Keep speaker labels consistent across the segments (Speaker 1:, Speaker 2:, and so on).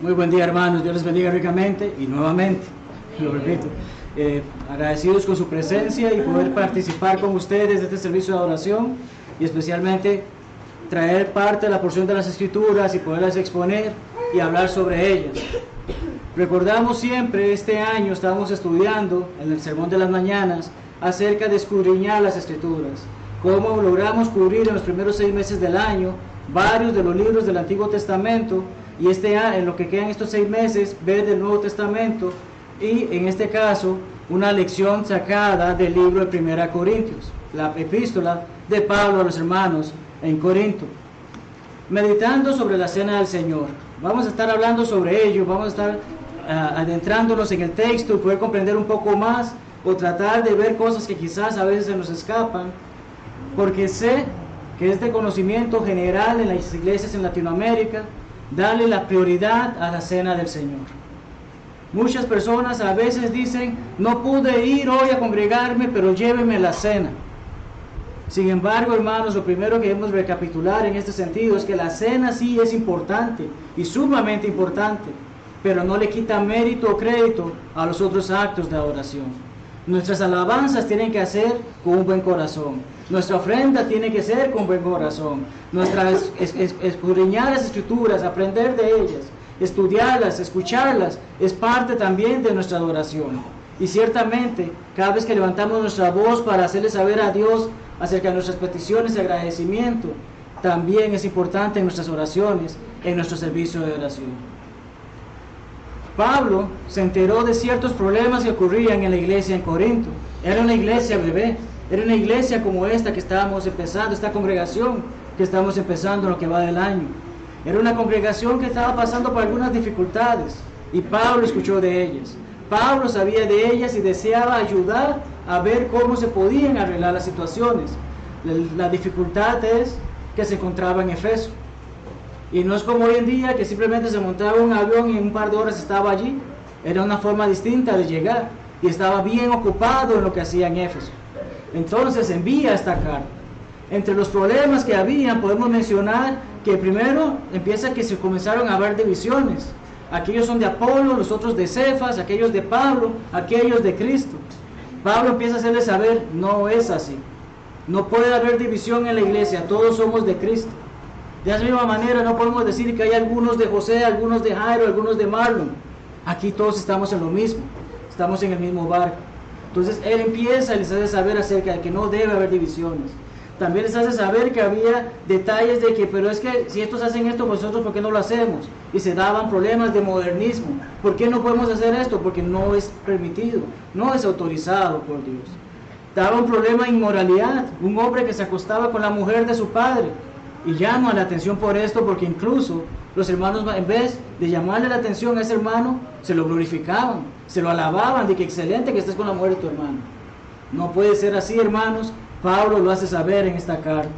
Speaker 1: Muy buen día, hermanos. Dios les bendiga ricamente y nuevamente, lo repito, agradecidos con su presencia y poder participar con ustedes de este servicio de adoración y especialmente traer parte de la porción de las Escrituras y poderlas exponer y hablar sobre ellas. Recordamos siempre, este año estamos estudiando en el Sermón de las Mañanas acerca de escudriñar las Escrituras, cómo logramos cubrir en los primeros 6 meses del año varios de los libros del Antiguo Testamento y en lo que quedan estos 6 meses ver del Nuevo Testamento y en este caso una lección sacada del libro de 1 Corintios, la epístola de Pablo a los hermanos en Corinto. Meditando sobre la cena del Señor, vamos a estar hablando sobre ello, vamos a estar adentrándonos en el texto y poder comprender un poco más o tratar de ver cosas que quizás a veces se nos escapan, porque sé que es de conocimiento general en las iglesias en Latinoamérica darle la prioridad a la cena del Señor. Muchas personas a veces dicen, no pude ir hoy a congregarme, pero lléveme la cena. Sin embargo, hermanos, lo primero que debemos recapitular en este sentido es que la cena sí es importante y sumamente importante, pero no le quita mérito o crédito a los otros actos de adoración. Nuestras alabanzas tienen que hacer con un buen corazón. Nuestra ofrenda tiene que ser con buen corazón. Escudriñar las Escrituras, aprender de ellas, estudiarlas, escucharlas, es parte también de nuestra adoración. Y ciertamente, cada vez que levantamos nuestra voz para hacerle saber a Dios acerca de nuestras peticiones de agradecimiento, también es importante en nuestras oraciones, en nuestro servicio de oración. Pablo se enteró de ciertos problemas que ocurrían en la iglesia en Corinto. Era una iglesia bebé, era una iglesia como esta que estábamos empezando, esta congregación que estamos empezando en lo que va del año. Era una congregación que estaba pasando por algunas dificultades y Pablo escuchó de ellas. Pablo sabía de ellas y deseaba ayudar a ver cómo se podían arreglar las situaciones. La dificultad es que se encontraba en Efeso. Y no es como hoy en día que simplemente se montaba un avión y en un par de horas estaba allí. Era una forma distinta de llegar y estaba bien ocupado en lo que hacía en Éfeso. Entonces envía esta carta. Entre los problemas que había podemos mencionar que primero empieza que se comenzaron a haber divisiones. Aquellos son de Apolo, los otros de Cefas, aquellos de Pablo, aquellos de Cristo. Pablo empieza a hacerles saber, no es así. No puede haber división en la iglesia, todos somos de Cristo. De esa misma manera no podemos decir que hay algunos de José, algunos de Jairo, algunos de Marlon. Aquí todos estamos en lo mismo, estamos en el mismo barco. Entonces él empieza y les hace saber acerca de que no debe haber divisiones. También les hace saber que había detalles de que, pero es que si estos hacen esto, nosotros ¿por qué no lo hacemos? Y se daban problemas de modernismo. ¿Por qué no podemos hacer esto? Porque no es permitido, no es autorizado por Dios. Daba un problema de inmoralidad, un hombre que se acostaba con la mujer de su padre. Y llaman la atención por esto, porque incluso los hermanos, en vez de llamarle la atención a ese hermano, se lo glorificaban, se lo alababan, de que excelente que estés con la mujer de tu hermano. No puede ser así, hermanos. Pablo lo hace saber en esta carta.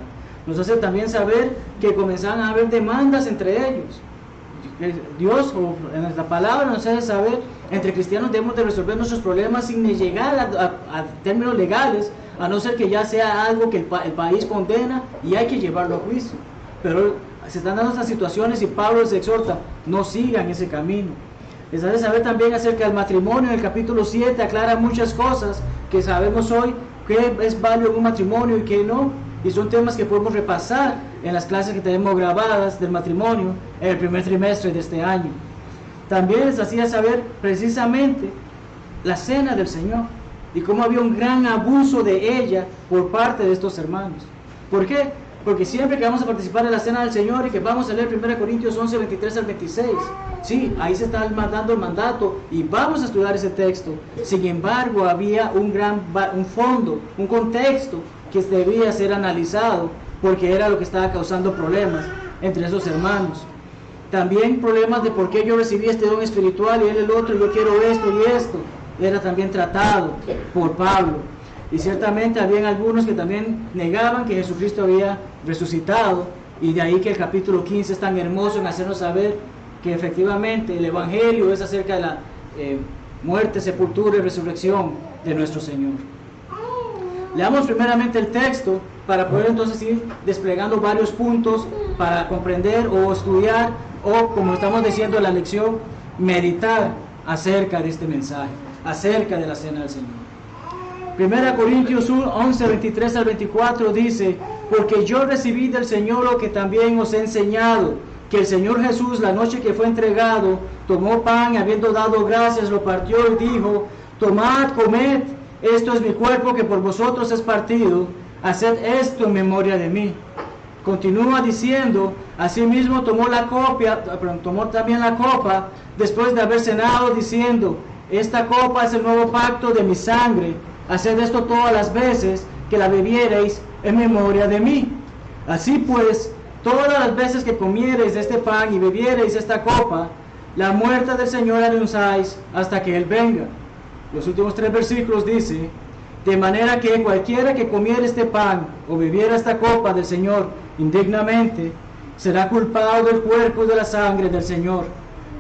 Speaker 1: Nos hace también saber que comenzaban a haber demandas entre ellos. Dios, en la palabra, nos hace saber, entre cristianos debemos de resolver nuestros problemas sin llegar a términos legales, a no ser que ya sea algo que el país condena y hay que llevarlo a juicio. Pero se están dando estas situaciones y Pablo les exhorta, no sigan ese camino. Les hace saber también acerca del matrimonio. En el capítulo 7 aclara muchas cosas que sabemos hoy, qué es válido en un matrimonio y qué no. Y son temas que podemos repasar en las clases que tenemos grabadas del matrimonio en el primer trimestre de este año. También les hacía saber precisamente la cena del Señor y cómo había un gran abuso de ella por parte de estos hermanos. ¿Por qué? Porque siempre que vamos a participar en la cena del Señor y que vamos a leer 1 Corintios 11, 23 al 26, sí, ahí se está dando el mandato y vamos a estudiar ese texto. Sin embargo, había un fondo, un contexto que debía ser analizado, porque era lo que estaba causando problemas entre esos hermanos. También problemas de por qué yo recibí este don espiritual y él el otro, y yo quiero esto y esto, era también tratado por Pablo. Y ciertamente habían algunos que también negaban que Jesucristo había resucitado, y de ahí que el capítulo 15 es tan hermoso en hacernos saber que efectivamente el Evangelio es acerca de la muerte, sepultura y resurrección de nuestro Señor. Leamos primeramente el texto para poder entonces ir desplegando varios puntos para comprender o estudiar o, como estamos diciendo en la lección, meditar acerca de este mensaje, acerca de la cena del Señor. 1 Corintios 11, 23 al 24 dice: porque yo recibí del Señor lo que también os he enseñado, que el Señor Jesús, la noche que fue entregado, tomó pan y habiendo dado gracias, lo partió y dijo: tomad, comed, esto es mi cuerpo que por vosotros es partido, haced esto en memoria de mí. Continúa diciendo: asimismo tomó también la copa después de haber cenado, diciendo: esta copa es el nuevo pacto de mi sangre, haced esto todas las veces que la bebiereis en memoria de mí. Así pues, todas las veces que comiereis de este pan y bebiereis esta copa, la muerte del Señor anunciáis hasta que Él venga. Los últimos 3 versículos dice: de manera que cualquiera que comiera este pan o bebiera esta copa del Señor indignamente, será culpado del cuerpo y de la sangre del Señor.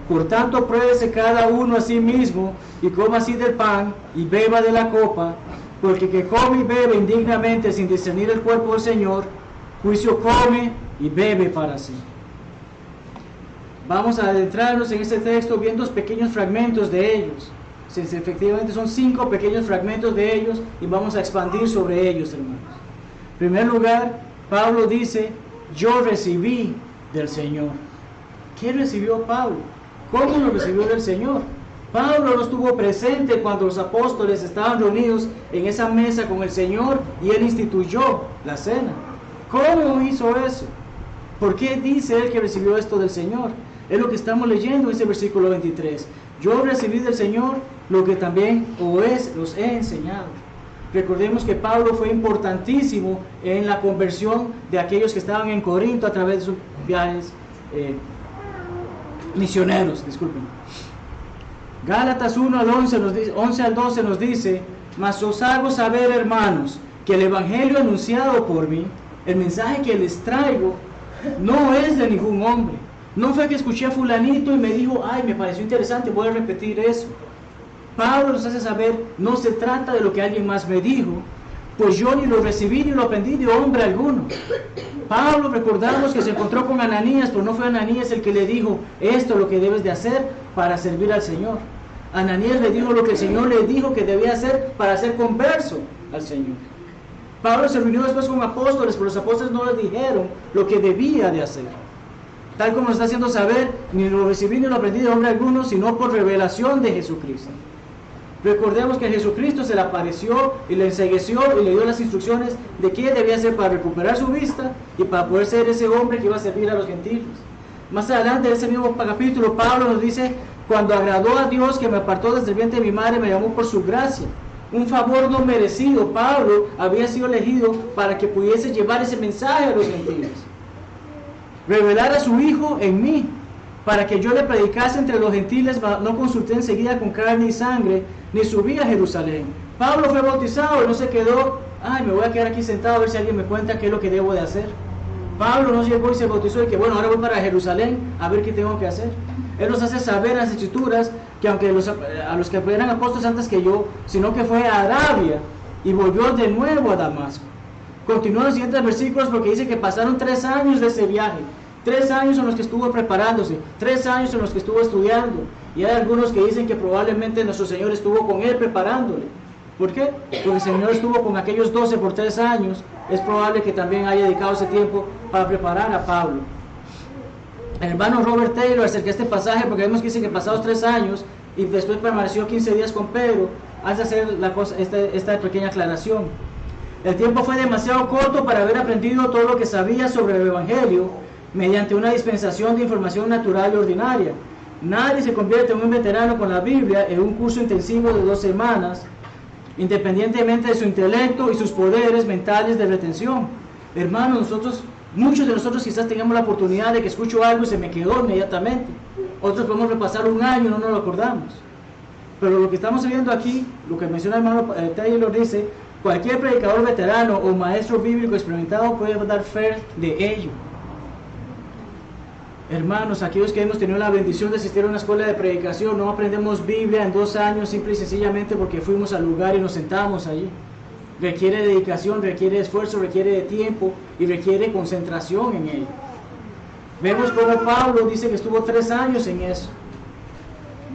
Speaker 1: Por tanto, pruébese cada uno a sí mismo y coma así del pan y beba de la copa, porque que come y bebe indignamente sin discernir el cuerpo del Señor, juicio come y bebe para sí. Vamos a adentrarnos en este texto viendo pequeños fragmentos de ellos. Efectivamente son 5 pequeños fragmentos de ellos y vamos a expandir sobre ellos, hermanos. En primer lugar, Pablo dice: yo recibí del Señor. ¿Qué recibió Pablo? ¿Cómo lo recibió del Señor? Pablo no estuvo presente cuando los apóstoles estaban reunidos en esa mesa con el Señor y Él instituyó la cena. ¿Cómo hizo eso? ¿Por qué dice Él que recibió esto del Señor? Es lo que estamos leyendo en ese versículo 23. Yo recibí del Señor lo que también los he enseñado. Recordemos que Pablo fue importantísimo en la conversión de aquellos que estaban en Corinto a través de sus viajes misioneros. Gálatas 1 al 11 al 12 nos dice: mas os hago saber, hermanos, que el evangelio anunciado por mí, el mensaje que les traigo, no es de ningún hombre. No fue que escuché a fulanito y me dijo: ay, me pareció interesante, voy a repetir eso. Pablo nos hace saber: no se trata de lo que alguien más me dijo, pues yo ni lo recibí ni lo aprendí de hombre alguno. Pablo, recordamos que se encontró con Ananías, pero no fue Ananías el que le dijo: esto es lo que debes de hacer para servir al Señor. Ananías le dijo lo que el Señor le dijo que debía hacer para ser converso al Señor. Pablo se reunió después con apóstoles, pero los apóstoles no le dijeron lo que debía de hacer. Tal como nos está haciendo saber: ni lo recibí ni lo aprendí de hombre alguno, sino por revelación de Jesucristo. Recordemos que Jesucristo se le apareció y le ensegueció y le dio las instrucciones de qué debía hacer para recuperar su vista y para poder ser ese hombre que iba a servir a los gentiles. Más adelante, en ese mismo capítulo, Pablo nos dice: cuando agradó a Dios, que me apartó desde el vientre de mi madre, me llamó por su gracia. Un favor no merecido. Pablo había sido elegido para que pudiese llevar ese mensaje a los gentiles. Revelar a su Hijo en mí, para que yo le predicase entre los gentiles. No consulté enseguida con carne y sangre, ni subí a Jerusalén. Pablo fue bautizado y no se quedó: ay, me voy a quedar aquí sentado a ver si alguien me cuenta qué es lo que debo de hacer. Pablo no llegó y se bautizó y que bueno, ahora voy para Jerusalén a ver qué tengo que hacer. Él nos hace saber en las Escrituras que aunque a los que eran apóstoles antes que yo, sino que fue a Arabia y volvió de nuevo a Damasco. Continúa los siguientes versículos porque dice que pasaron 3 años de ese viaje. 3 años en los que estuvo preparándose, 3 años en los que estuvo estudiando. Y hay algunos que dicen que probablemente nuestro Señor estuvo con él preparándole. ¿Por qué? Porque el Señor estuvo con aquellos 12 por 3 años. Es probable que también haya dedicado ese tiempo para preparar a Pablo. El hermano Robert Taylor acerca de este pasaje, porque vemos que dice que pasados 3 años y después permaneció 15 días con Pedro, hace hacer esta pequeña aclaración. El tiempo fue demasiado corto para haber aprendido todo lo que sabía sobre el Evangelio mediante una dispensación de información natural y ordinaria. Nadie se convierte en un veterano con la Biblia en un curso intensivo de 2 semanas, independientemente de su intelecto y sus poderes mentales de retención. Hermanos, muchos de nosotros quizás tengamos la oportunidad de que escucho algo y se me quedó inmediatamente. Otros podemos repasar 1 año y no nos lo acordamos. Pero lo que estamos viendo aquí, lo que menciona el hermano Taylor, dice: cualquier predicador veterano o maestro bíblico experimentado puede dar fe de ello. Hermanos, aquellos que hemos tenido la bendición de asistir a una escuela de predicación, no aprendemos Biblia en 2 años simple y sencillamente porque fuimos al lugar y nos sentamos allí. requiere dedicación, requiere esfuerzo, requiere de tiempo y requiere concentración en ello. Vemos como Pablo dice que estuvo 3 años en eso.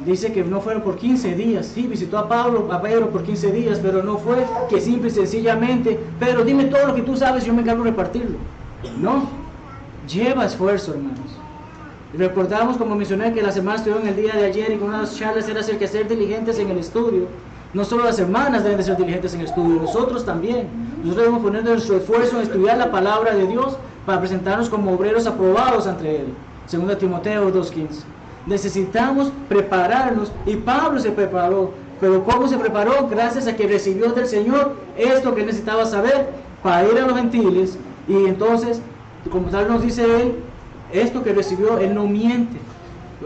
Speaker 1: Dice que no fueron por 15 días. Sí, visitó a Pedro por 15 días, pero no fue que simple y sencillamente, Pedro, dime todo lo que tú sabes y yo me encargo de repartirlo. No, lleva esfuerzo, hermanos. Recordamos, como mencioné, que las hermanas estuvieron el día de ayer y con unas charlas era acerca de ser diligentes en el estudio. No solo las hermanas deben de ser diligentes en el estudio, nosotros también. Nosotros debemos poner nuestro esfuerzo en estudiar la palabra de Dios para presentarnos como obreros aprobados ante Él. 2 Timoteo 2:15. Necesitamos prepararnos, y Pablo se preparó. Pero ¿cómo se preparó? Gracias a que recibió del Señor esto que él necesitaba saber para ir a los gentiles. Y entonces, como tal nos dice él, esto que recibió, él no miente.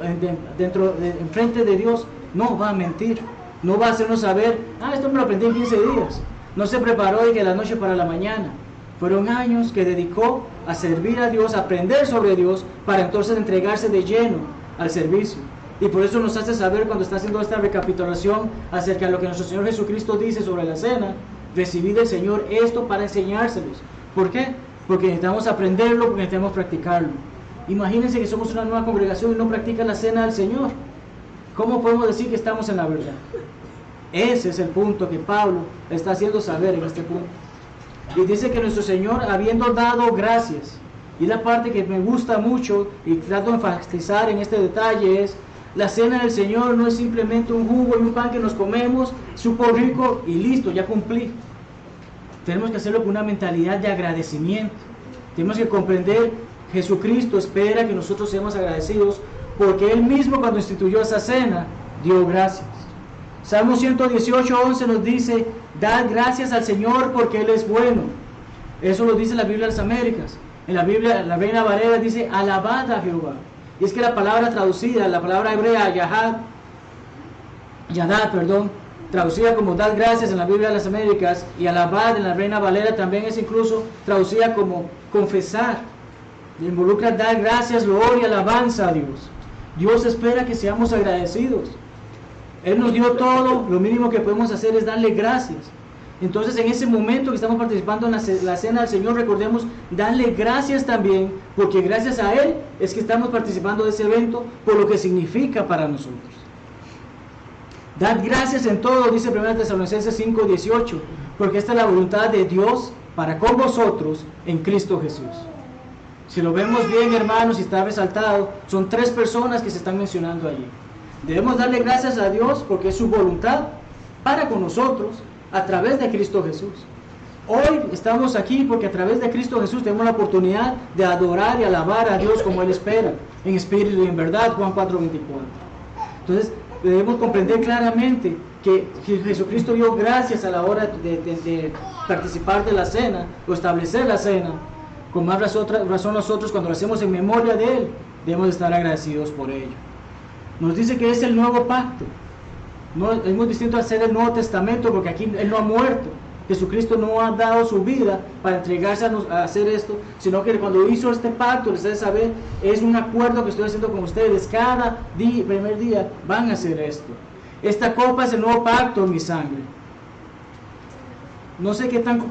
Speaker 1: En frente de Dios no va a mentir. No va a hacernos saber, esto me lo aprendí en 15 días. No se preparó de que la noche para la mañana. Fueron años que dedicó a servir a Dios, a aprender sobre Dios, para entonces entregarse de lleno al servicio. Y por eso nos hace saber, cuando está haciendo esta recapitulación acerca de lo que nuestro Señor Jesucristo dice sobre la cena, recibid del Señor esto para enseñárselos. ¿Por qué? Porque necesitamos aprenderlo, porque necesitamos practicarlo. Imagínense que somos una nueva congregación y no practican la cena del Señor. ¿Cómo podemos decir que estamos en la verdad? Ese es el punto que Pablo está haciendo saber en este punto. Y dice que nuestro Señor, habiendo dado gracias, y la parte que me gusta mucho y trato de enfatizar en este detalle es, la cena del Señor no es simplemente un jugo y un pan que nos comemos, supo rico y listo, ya cumplí. Tenemos que hacerlo con una mentalidad de agradecimiento. Tenemos que comprender, Jesucristo espera que nosotros seamos agradecidos, porque Él mismo, cuando instituyó esa cena, dio gracias. Salmo 118:11 nos dice, dad gracias al Señor porque Él es bueno. Eso lo dice la Biblia de las Américas. En la Biblia, la Reina Valera dice, alabad a Jehová. Y es que la palabra traducida, la palabra hebrea, yadad, traducida como dad gracias en la Biblia de las Américas, y alabad en la Reina Valera también es incluso traducida como confesar. Involucra dar gracias, loor y alabanza a Dios. Dios espera que seamos agradecidos. Él nos dio todo, lo mínimo que podemos hacer es darle gracias. Entonces, en ese momento que estamos participando en la cena del Señor, recordemos darle gracias también, porque gracias a Él es que estamos participando de ese evento, por lo que significa para nosotros. Dad gracias en todo, dice 1 Tesalonicenses 5:18, porque esta es la voluntad de Dios para con vosotros en Cristo Jesús. Si lo vemos bien, hermanos, y está resaltado, son 3 personas que se están mencionando allí. Debemos darle gracias a Dios porque es su voluntad para con nosotros a través de Cristo Jesús. Hoy estamos aquí porque a través de Cristo Jesús tenemos la oportunidad de adorar y alabar a Dios como Él espera, en espíritu y en verdad, Juan 4:24. Entonces, debemos comprender claramente que Jesucristo dio gracias a la hora de participar de la cena o establecer la cena. Con más razón nosotros, cuando lo hacemos en memoria de Él, debemos estar agradecidos por ello. Nos dice que es el nuevo pacto. No, es muy distinto a ser el Nuevo Testamento, porque aquí Él no ha muerto. Jesucristo no ha dado su vida para entregarse a hacer esto, sino que cuando hizo este pacto, les debe saber, es un acuerdo que estoy haciendo con ustedes. Cada primer día van a hacer esto. Esta copa es el nuevo pacto en mi sangre. No sé qué tan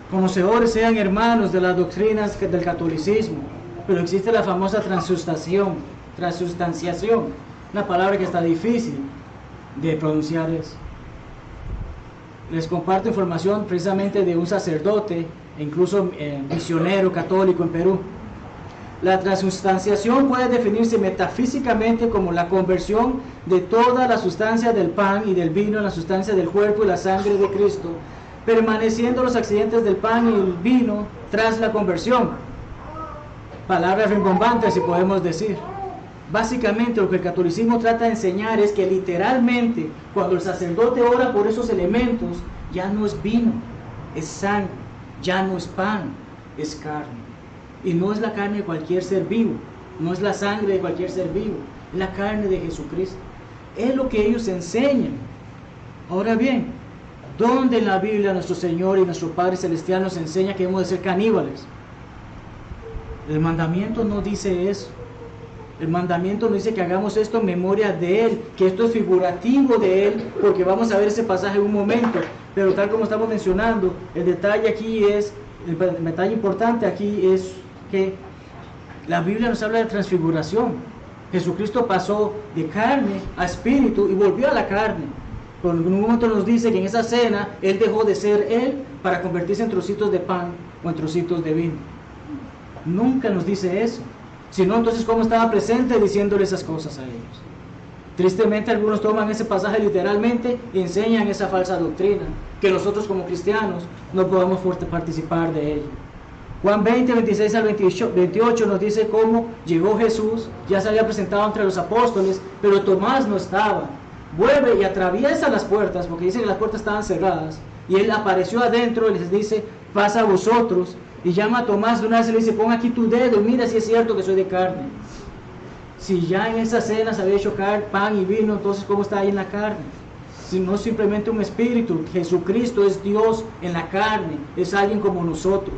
Speaker 1: conocedores sean, hermanos, de las doctrinas del catolicismo, pero existe la famosa transustanciación, una palabra que está difícil de pronunciar. Les comparto información precisamente de un sacerdote e incluso misionero católico en Perú. La transustanciación puede definirse metafísicamente como la conversión de toda la sustancia del pan y del vino en la sustancia del cuerpo y la sangre de Cristo, permaneciendo los accidentes del pan y el vino tras la conversión. Palabras rimbombantes, si podemos decir. Básicamente lo que el catolicismo trata de enseñar es que literalmente cuando el sacerdote ora por esos elementos, ya no es vino, es sangre, ya no es pan, es carne. Y no es la carne de cualquier ser vivo, no es la sangre de cualquier ser vivo, es la carne de Jesucristo. Es lo que ellos enseñan. Ahora bien, ¿dónde en la Biblia nuestro Señor y nuestro Padre Celestial nos enseña que debemos de ser caníbales? El mandamiento no dice eso. El mandamiento nos dice que hagamos esto en memoria de Él, que esto es figurativo de Él, porque vamos a ver ese pasaje en un momento. Pero tal como estamos mencionando, el detalle importante aquí es que la Biblia nos habla de transfiguración. Jesucristo pasó de carne a espíritu y volvió a la carne. Pero en un momento nos dice que en esa cena Él dejó de ser Él para convertirse en trocitos de pan o en trocitos de vino. Nunca nos dice eso. Si no, entonces ¿cómo estaba presente diciéndole esas cosas a ellos? Tristemente algunos toman ese pasaje literalmente y enseñan esa falsa doctrina, que nosotros como cristianos no podamos participar de ello. Juan 20, 26 al 28 nos dice cómo llegó Jesús, ya se había presentado entre los apóstoles, pero Tomás no estaba. Vuelve y atraviesa las puertas, porque dice que las puertas estaban cerradas, y él apareció adentro y les dice, pasa a vosotros, y llama a Tomás de una vez y le dice, pon aquí tu dedo y mira si es cierto que soy de carne. Si ya en esa cena se había hecho pan y vino, entonces ¿cómo está ahí en la carne? Si no es simplemente un espíritu, Jesucristo es Dios en la carne, es alguien como nosotros.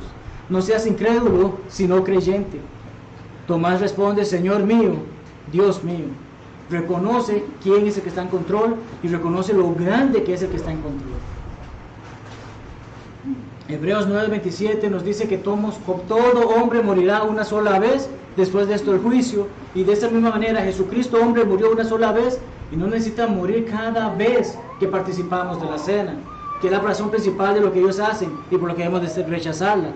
Speaker 1: No seas incrédulo, sino creyente. Tomás responde, Señor mío, Dios mío. Reconoce quién es el que está en control y reconoce lo grande que es el que está en control. Hebreos 9:27 nos dice que todo hombre morirá una sola vez, después de esto el juicio, y de esa misma manera Jesucristo hombre murió una sola vez y no necesita morir cada vez que participamos de la cena, que es la razón principal de lo que ellos hacen y por lo que debemos de rechazarla.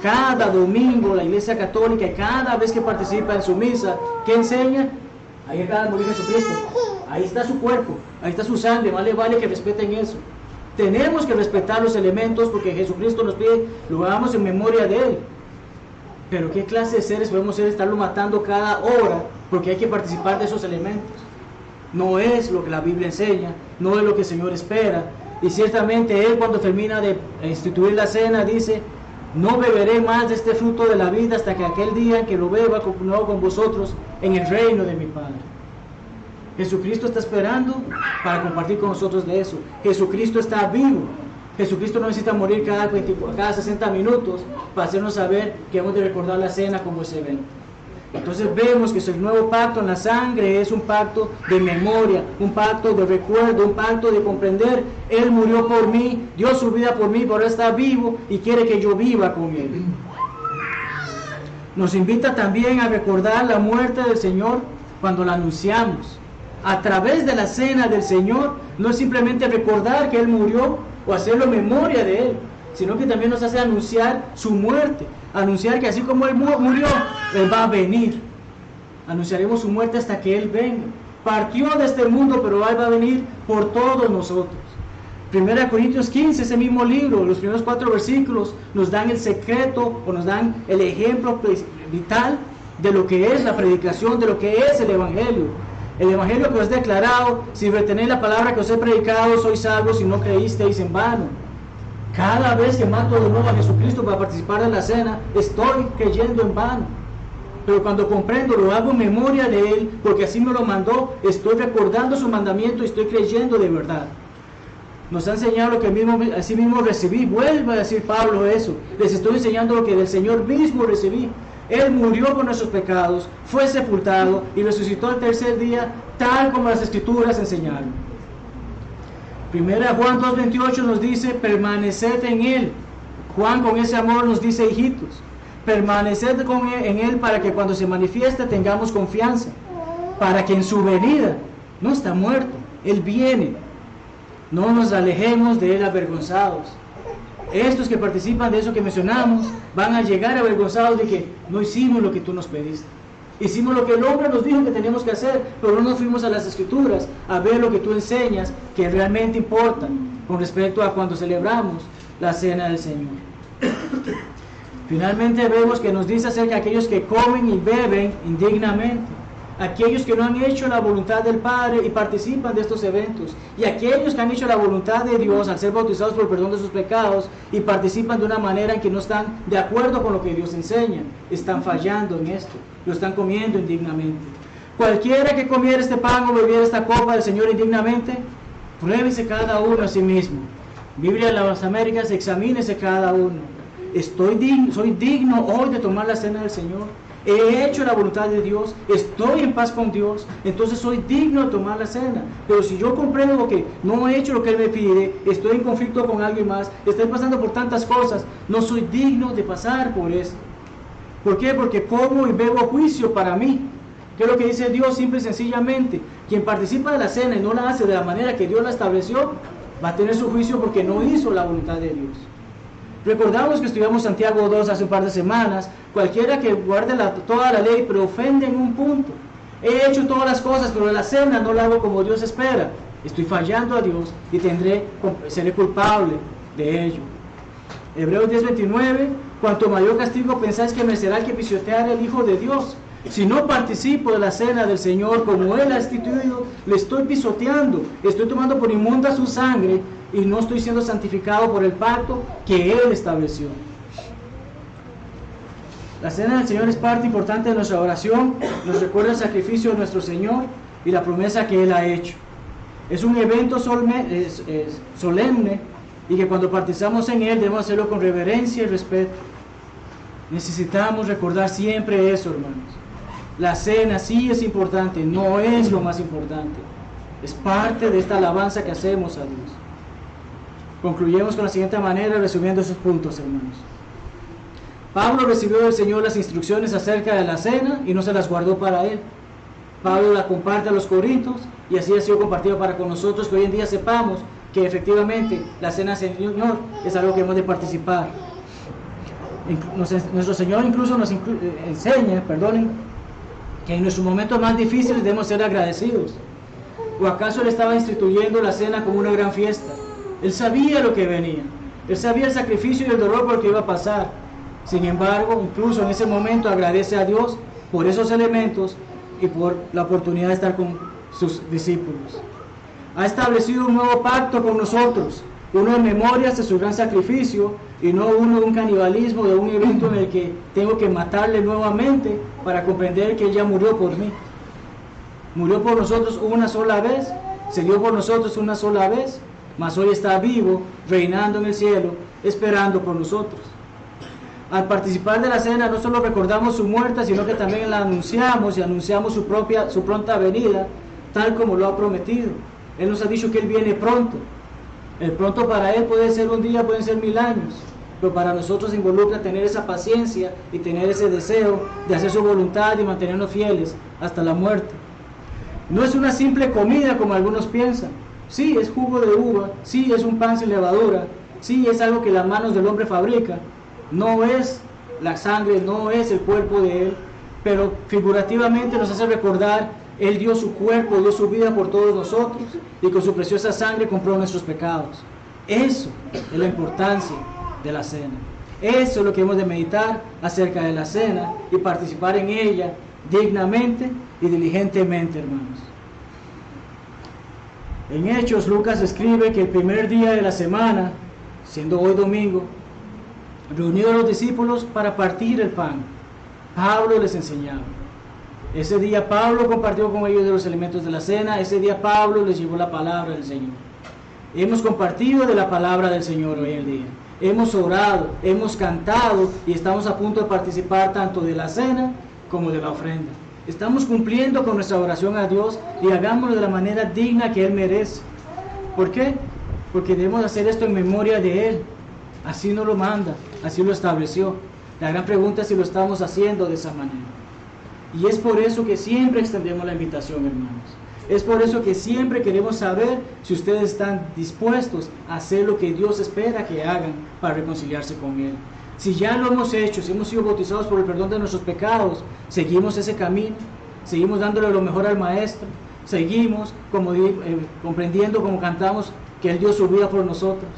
Speaker 1: Cada domingo la Iglesia Católica, cada vez que participa en su misa, ¿qué enseña? Ahí acaba de morir Jesucristo, ahí está su cuerpo, ahí está su sangre, vale que respeten eso. Tenemos que respetar los elementos porque Jesucristo nos pide, lo hagamos en memoria de Él. Pero ¿qué clase de seres podemos ser estarlo matando cada hora porque hay que participar de esos elementos? No es lo que la Biblia enseña, no es lo que el Señor espera. Y ciertamente Él, cuando termina de instituir la cena, dice, no beberé más de este fruto de la vida hasta que aquel día en que lo beba con vosotros en el reino de mi Padre. Jesucristo está esperando para compartir con nosotros de eso. Jesucristo está vivo. Jesucristo no necesita morir cada 60 minutos para hacernos saber que hemos de recordar la cena como ese evento. Entonces vemos que el nuevo pacto en la sangre es un pacto de memoria, un pacto de recuerdo, un pacto de comprender. Él murió por mí, dio su vida por mí, pero ahora está vivo y quiere que yo viva con Él. Nos invita también a recordar la muerte del Señor cuando la anunciamos. A través de la cena del Señor, no es simplemente recordar que Él murió o hacerlo en memoria de Él, sino que también nos hace anunciar su muerte, anunciar que así como Él murió, Él va a venir. Anunciaremos su muerte hasta que Él venga. Partió de este mundo, pero Él va a venir por todos nosotros. 1 Corintios 15, ese mismo libro, los primeros 4 versículos nos dan el secreto o nos dan el ejemplo vital de lo que es la predicación, de lo que es el Evangelio. El Evangelio que os he declarado, si retenéis la palabra que os he predicado, sois salvos si no creísteis en vano. Cada vez que mato de nuevo a Jesucristo para participar en la cena, estoy creyendo en vano. Pero cuando comprendo, lo hago en memoria de Él, porque así me lo mandó, estoy recordando su mandamiento y estoy creyendo de verdad. Nos ha enseñado lo que así mismo recibí. Vuelve a decir Pablo eso. Les estoy enseñando lo que del Señor mismo recibí. Él murió por nuestros pecados, fue sepultado y resucitó el tercer día, tal como las Escrituras enseñaron. 1 Juan 2:28 nos dice, permaneced en Él. Juan con ese amor nos dice, hijitos, permaneced en Él para que cuando se manifieste tengamos confianza, para que en su venida, no está muerto, Él viene, no nos alejemos de Él avergonzados. Estos que participan de eso que mencionamos van a llegar avergonzados de que no hicimos lo que tú nos pediste. Hicimos lo que el hombre nos dijo que teníamos que hacer, pero no nos fuimos a las Escrituras a ver lo que tú enseñas que realmente importa con respecto a cuando celebramos la cena del Señor. Finalmente vemos que nos dice acerca de aquellos que comen y beben indignamente, aquellos que no han hecho la voluntad del Padre y participan de estos eventos, y aquellos que han hecho la voluntad de Dios al ser bautizados por el perdón de sus pecados y participan de una manera en que no están de acuerdo con lo que Dios enseña, están fallando en esto, lo están comiendo indignamente. Cualquiera que comiera este pan o bebiera esta copa del Señor indignamente, pruébese cada uno a sí mismo. Biblia de las Américas, examínese cada uno. Soy digno hoy de tomar la cena del Señor. he hecho la voluntad de Dios, estoy en paz con Dios, entonces soy digno de tomar la cena. Pero si yo comprendo que no he hecho lo que Él me pide, estoy en conflicto con alguien más, estoy pasando por tantas cosas, no soy digno de pasar por esto. ¿Por qué? Porque como y bebo juicio para mí. ¿Qué es lo que dice Dios? Simple y sencillamente, quien participa de la cena y no la hace de la manera que Dios la estableció, va a tener su juicio porque no hizo la voluntad de Dios. Recordamos que estudiamos Santiago 2 hace un par de semanas. Cualquiera que guarde toda la ley pero ofende en un punto. He hecho todas las cosas, pero la cena no la hago como Dios espera. Estoy fallando a Dios y seré culpable de ello. Hebreos 10:29, cuanto mayor castigo pensáis que merecerá el que pisoteare el Hijo de Dios. Si no participo de la cena del Señor como Él ha instituido, le estoy pisoteando, estoy tomando por inmunda su sangre y no estoy siendo santificado por el pacto que Él estableció. La cena del Señor es parte importante de nuestra oración, nos recuerda el sacrificio de nuestro Señor y la promesa que Él ha hecho. Es un evento solemne y que cuando participamos en Él debemos hacerlo con reverencia y respeto. Necesitamos recordar siempre eso, hermanos. La cena sí es importante, no es lo más importante. Es parte de esta alabanza que hacemos a Dios. Concluyemos con la siguiente manera, resumiendo esos puntos, hermanos. Pablo recibió del Señor las instrucciones acerca de la cena y no se las guardó para él. Pablo la comparte a los corintios y así ha sido compartido para con nosotros, que hoy en día sepamos que efectivamente la cena del Señor es algo que hemos de participar. Nuestro Señor incluso nos enseña, que en nuestros momentos más difíciles debemos ser agradecidos. ¿O acaso Él estaba instituyendo la cena como una gran fiesta? Él sabía lo que venía. Él sabía el sacrificio y el dolor por el que iba a pasar. Sin embargo, incluso en ese momento agradece a Dios por esos elementos y por la oportunidad de estar con sus discípulos. Ha establecido un nuevo pacto con nosotros, uno en memorias de su gran sacrificio y no uno de un canibalismo, de un evento en el que tengo que matarle nuevamente para comprender que Él ya murió por mí. Murió por nosotros una sola vez, se dio por nosotros una sola vez, mas hoy está vivo, reinando en el cielo, esperando por nosotros. Al participar de la cena no solo recordamos su muerte, sino que también la anunciamos y anunciamos su pronta venida, tal como lo ha prometido. Él nos ha dicho que Él viene pronto. El pronto para Él puede ser un día, pueden ser 1000 años, pero para nosotros involucra tener esa paciencia y tener ese deseo de hacer su voluntad y mantenernos fieles hasta la muerte. No es una simple comida como algunos piensan. Sí, es jugo de uva, sí, es un pan sin levadura, sí, es algo que las manos del hombre fabrica. No es la sangre, no es el cuerpo de Él, pero figurativamente nos hace recordar, Él dio su cuerpo, dio su vida por todos nosotros y con su preciosa sangre compró nuestros pecados. Eso es la importancia de la cena. Eso es lo que hemos de meditar acerca de la cena y participar en ella dignamente y diligentemente, hermanos. En Hechos, Lucas escribe que el primer día de la semana, siendo hoy domingo, reunidos los discípulos para partir el pan, Pablo les enseñaba. Ese día Pablo compartió con ellos de los elementos de la cena. Ese día Pablo les llevó la palabra del Señor. Hemos compartido de la palabra del Señor hoy en día. Hemos orado, hemos cantado y estamos a punto de participar tanto de la cena como de la ofrenda. Estamos cumpliendo con nuestra oración a Dios y hagámoslo de la manera digna que Él merece. ¿Por qué? Porque debemos hacer esto en memoria de Él. Así nos lo manda, así lo estableció. La gran pregunta es si lo estamos haciendo de esa manera. Y es por eso que siempre extendemos la invitación, hermanos. Es por eso que siempre queremos saber si ustedes están dispuestos a hacer lo que Dios espera que hagan para reconciliarse con Él. Si ya lo hemos hecho, si hemos sido bautizados por el perdón de nuestros pecados, seguimos ese camino, seguimos dándole lo mejor al Maestro, seguimos comprendiendo como cantamos que Él dio su vida por nosotros.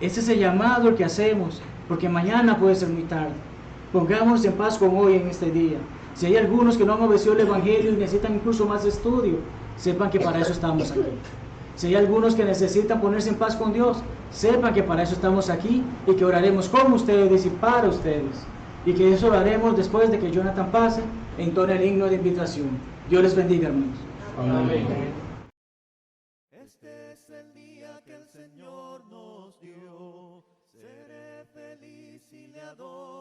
Speaker 1: Ese es el llamado el que hacemos, porque mañana puede ser muy tarde. Pongámonos en paz con hoy en este día. Si hay algunos que no han obedecido el Evangelio y necesitan incluso más estudio, sepan que para eso estamos aquí. Si hay algunos que necesitan ponerse en paz con Dios, sepan que para eso estamos aquí y que oraremos con ustedes y para ustedes. Y que eso lo haremos después de que Jonathan pase e entone el himno de invitación. Dios les bendiga, hermanos.
Speaker 2: Amén. Este es el día que el Señor nos dio. Seré feliz y le adoro.